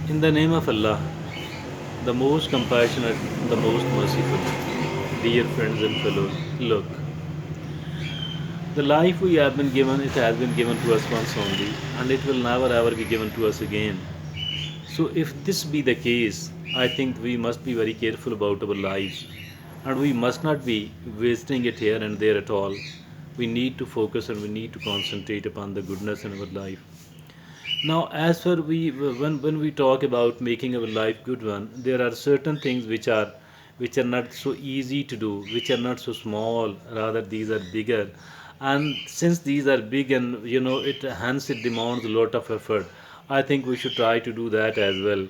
In the name of Allah, the most compassionate, the most merciful, dear friends and fellows, look, the life we have been given, it has been given to us once only, and it will never ever be given to us again. So, if this be the case, I think we must be very careful about our lives, and we must not be wasting it here and there at all. We need to focus and we need to concentrate upon the goodness in our life. Now, as for when we talk about making our life good one, there are certain things which are not so easy to do, which are not so small. Rather, these are bigger, and since these are big and it hence it demands a lot of effort. I think we should try to do that as well.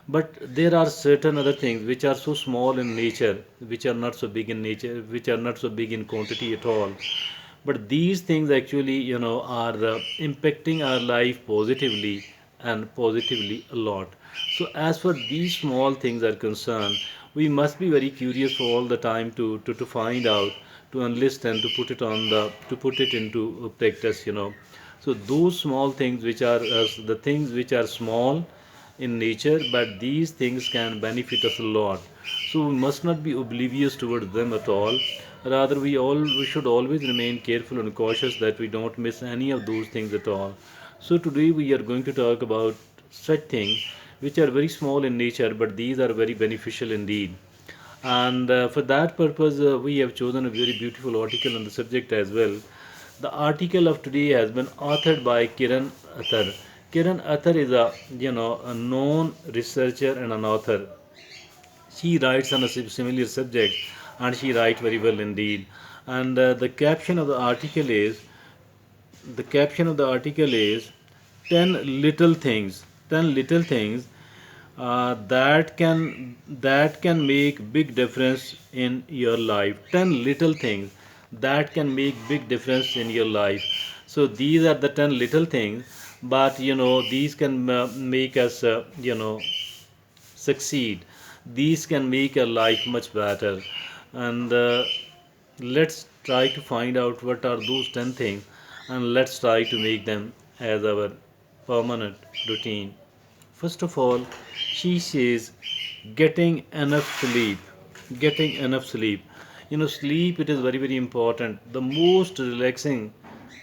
But there are certain other things which are so small in nature, which are not so big in nature, which are not so big in quantity at all, but these things actually are impacting our life positively and positively a lot. So as for these small things are concerned, we must be very curious all the time to find out, to understand, to put it on the to put it into practice. So those small things which are the things which are small in nature, but these things can benefit us a lot. So we must not be oblivious towards them at all. Rather, we should always remain careful and cautious that we don't miss any of those things at all. So today we are going to talk about such things which are very small in nature, but these are very beneficial indeed. And for that purpose, we have chosen a very beautiful article on the subject as well. The article of today has been authored by Kiran Athar. Kiran Athar is a known researcher and an author. She writes on a similar subject, and she writes very well indeed. And the caption of the article is 10 little things, 10 little things that can make big difference in your life. 10 little things that can make big difference in your life. So these are the 10 little things, but these can make us succeed. These can make our life much better. And let's try to find out what are those 10 things, and let's try to make them as our permanent routine. First of all, she says getting enough sleep. Getting enough sleep. Sleep, it is very, very important. The most relaxing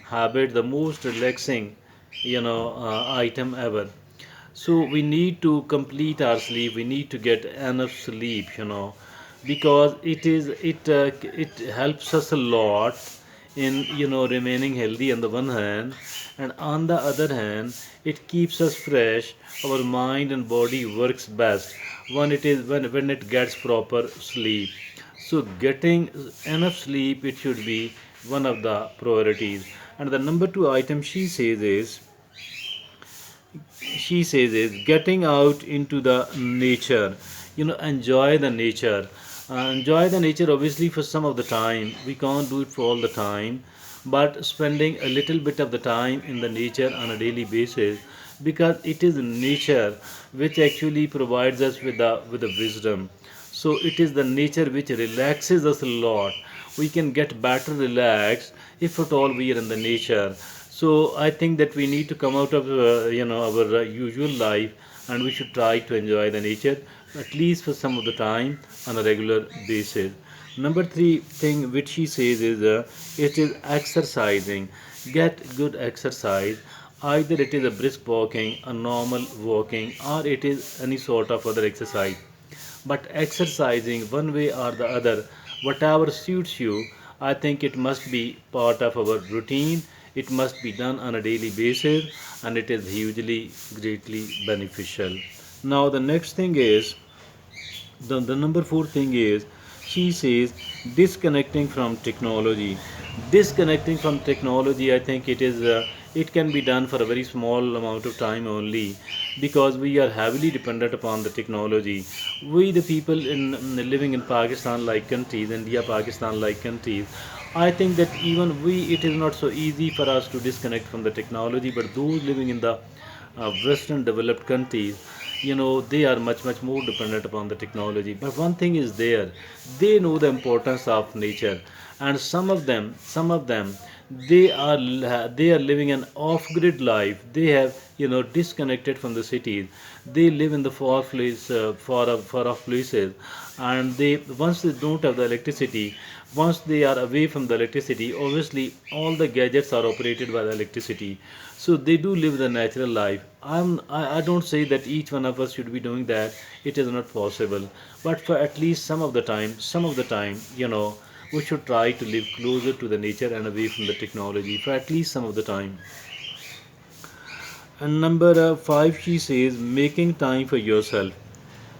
habit, the most relaxing, item ever. So we need to complete our sleep. We need to get enough sleep, because it helps us a lot in remaining healthy on the one hand, and on the other hand, it keeps us fresh. Our mind and body works best when it gets proper sleep. So getting enough sleep, it should be one of the priorities. And the number two item she says is getting out into the nature. Enjoy the nature. Enjoy the nature, obviously, for some of the time. We can't do it for all the time, but spending a little bit of the time in the nature on a daily basis, because it is nature which actually provides us with the wisdom. So it is the nature which relaxes us a lot. We can get better relaxed if at all we are in the nature. So I think that we need to come out of our usual life, and we should try to enjoy the nature at least for some of the time on a regular basis. Number three thing which she says is it is exercising. Get good exercise. Either it is a brisk walking, a normal walking, or it is any sort of other exercise. But exercising one way or the other, whatever suits you, I think it must be part of our routine. It must be done on a daily basis, and it is hugely, greatly beneficial. Now, the next thing is the number four thing is she says disconnecting from technology. Disconnecting from technology, I think it can be done for a very small amount of time only, because we are heavily dependent upon the technology. We, the people in living in Pakistan like countries, India, Pakistan like countries, I think that even we, it is not so easy for us to disconnect from the technology. But those living in the Western developed countries, they are much more dependent upon the technology. But one thing is there, they know the importance of nature. And some of them they are living an off grid life. They have disconnected from the cities. They live in the far off places. And they, once they don't have the electricity, once they are away from the electricity, obviously all the gadgets are operated by the electricity. So they do live the natural life. I don't say that each one of us should be doing that. It is not possible. But for at least some of the time, we should try to live closer to the nature and away from the technology for at least some of the time. And number five, she says, making time for yourself.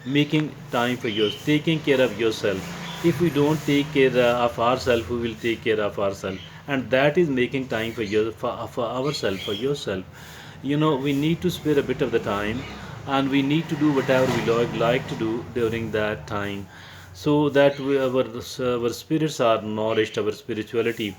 Making time for yours, taking care of yourself. If we don't take care of ourselves, who will take care of ourselves? And that is making time for ourselves, for yourself. We need to spare a bit of the time, and we need to do whatever we like to do during that time, so that our spirits are nourished, our spirituality,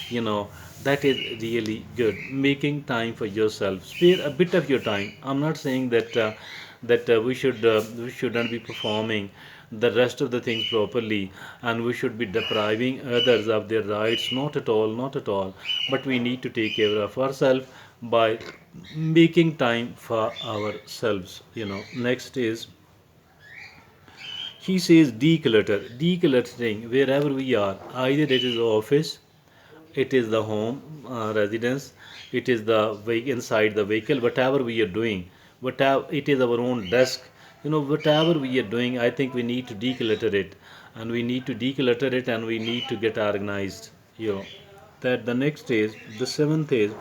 you know that is really good. Making time for yourself, spare a bit of your time. I'm not saying that we should not be performing the rest of the things properly, and we should be depriving others of their rights. Not at all, not at all. But we need to take care of ourselves by making time for ourselves. Next is, he says, decluttering wherever we are. Either it is office, it is the home, residence, it is the inside the vehicle, whatever we are doing, whatever it is, our own desk, whatever we are doing, I think we need to declutter it, and we need to declutter it, and we need to get organized. You know that the next is, the seventh is,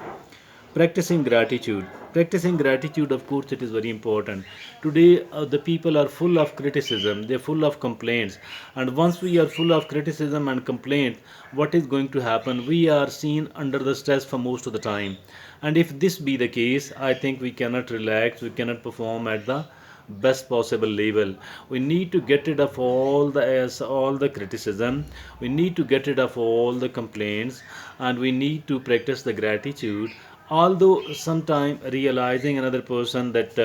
practicing gratitude. Practicing gratitude, of course, it is very important. Today, the people are full of criticism, they're full of complaints. And once we are full of criticism and complaints, what is going to happen? We are seen under the stress for most of the time. And if this be the case, I think we cannot relax, we cannot perform at the best possible level. We need to get rid of all the criticism. We need to get rid of all the complaints, and we need to practice the gratitude. Although sometime realizing another person that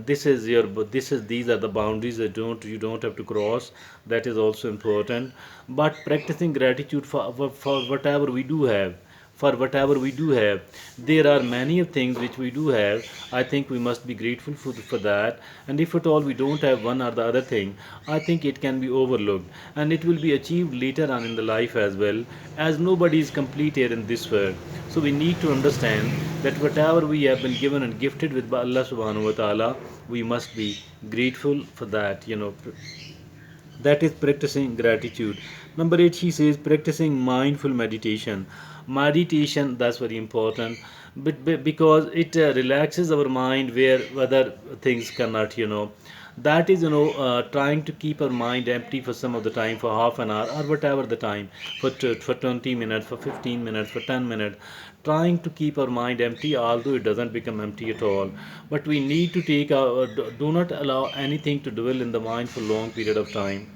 this is your this is these are the boundaries that you don't have to cross, that is also important. But practicing gratitude for whatever we do have, for whatever we do have. There are many of things which we do have. I think we must be grateful for that. And if at all we don't have one or the other thing, I think it can be overlooked, and it will be achieved later on in the life as well, as nobody is complete here in this world. So we need to understand that whatever we have been given and gifted with by Allah subhanahu wa ta'ala, we must be grateful for that. That is practicing gratitude. Number 8, he says, practicing mindful meditation. Meditation, that's very important, because it relaxes our mind where other things cannot. That is, trying to keep our mind empty for some of the time, for half an hour or whatever the time, for 20 minutes, for 15 minutes, for 10 minutes, trying to keep our mind empty, although it doesn't become empty at all. But we need to do not allow anything to dwell in the mind for long period of time.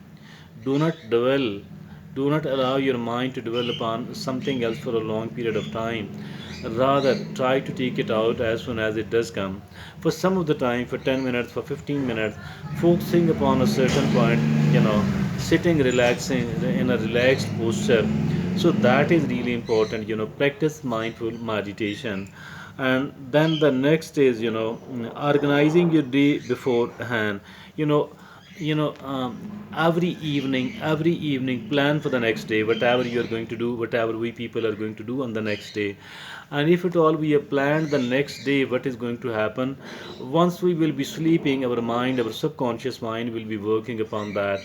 Do not dwell, do not allow your mind to dwell upon something else for a long period of time. Rather, try to take it out as soon as it does come. For some of the time, for 10 minutes, for 15 minutes, focusing upon a certain point, sitting, relaxing in a relaxed posture. So that is really important. Practice mindful meditation. And then the next is, organizing your day beforehand. You know, every evening plan for the next day, whatever you are going to do, whatever we people are going to do on the next day. And if at all we have planned the next day, what is going to happen, once we will be sleeping, our subconscious mind will be working upon that,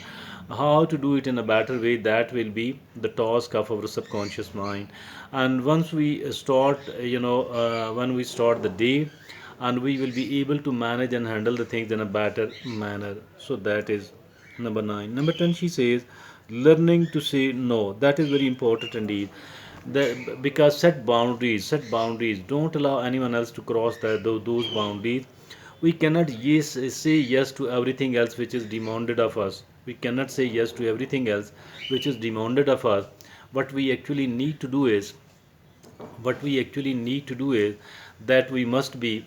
how to do it in a better way. That will be the task of our subconscious mind. And once we start, when we start the day, and we will be able to manage and handle the things in a better manner. So that is number 9. Number 10, she says, learning to say no. That is very important indeed. Because set boundaries, don't allow anyone else to cross those boundaries. We cannot say yes to everything else which is demanded of us. We cannot say yes to everything else which is demanded of us. What we actually need to do is, what we actually need to do is that we must be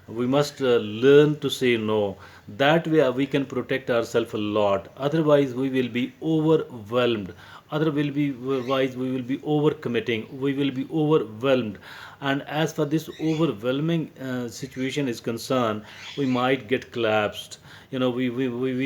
We must learn to say no. That way we can protect ourselves a lot. Otherwise we will be overwhelmed. Otherwise we will be overcommitting, we will be overwhelmed. And as for this overwhelming situation is concerned, we might get collapsed. We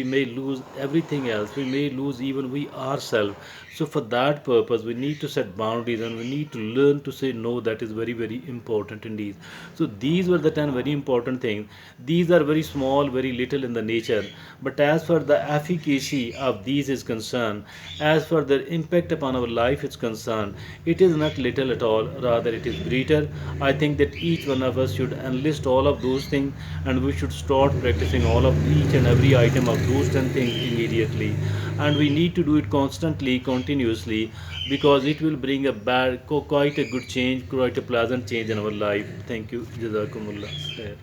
may lose everything else, we may lose even we ourselves. So for that purpose we need to set boundaries and we need to learn to say no. That is very very important indeed. So these were the 10 very important things. These are very small, very little in the nature, but as for the efficacy of these is concerned, as for their impact upon our life is concerned, it is not little at all, rather it is greater. I think that each one of us should enlist all of those things, and we should start practicing all of each and every item of those 10 things immediately. And we need to do it constantly, continuously, because it will bring quite a good change, quite a pleasant change in our life. Thank you. Jazakumullah.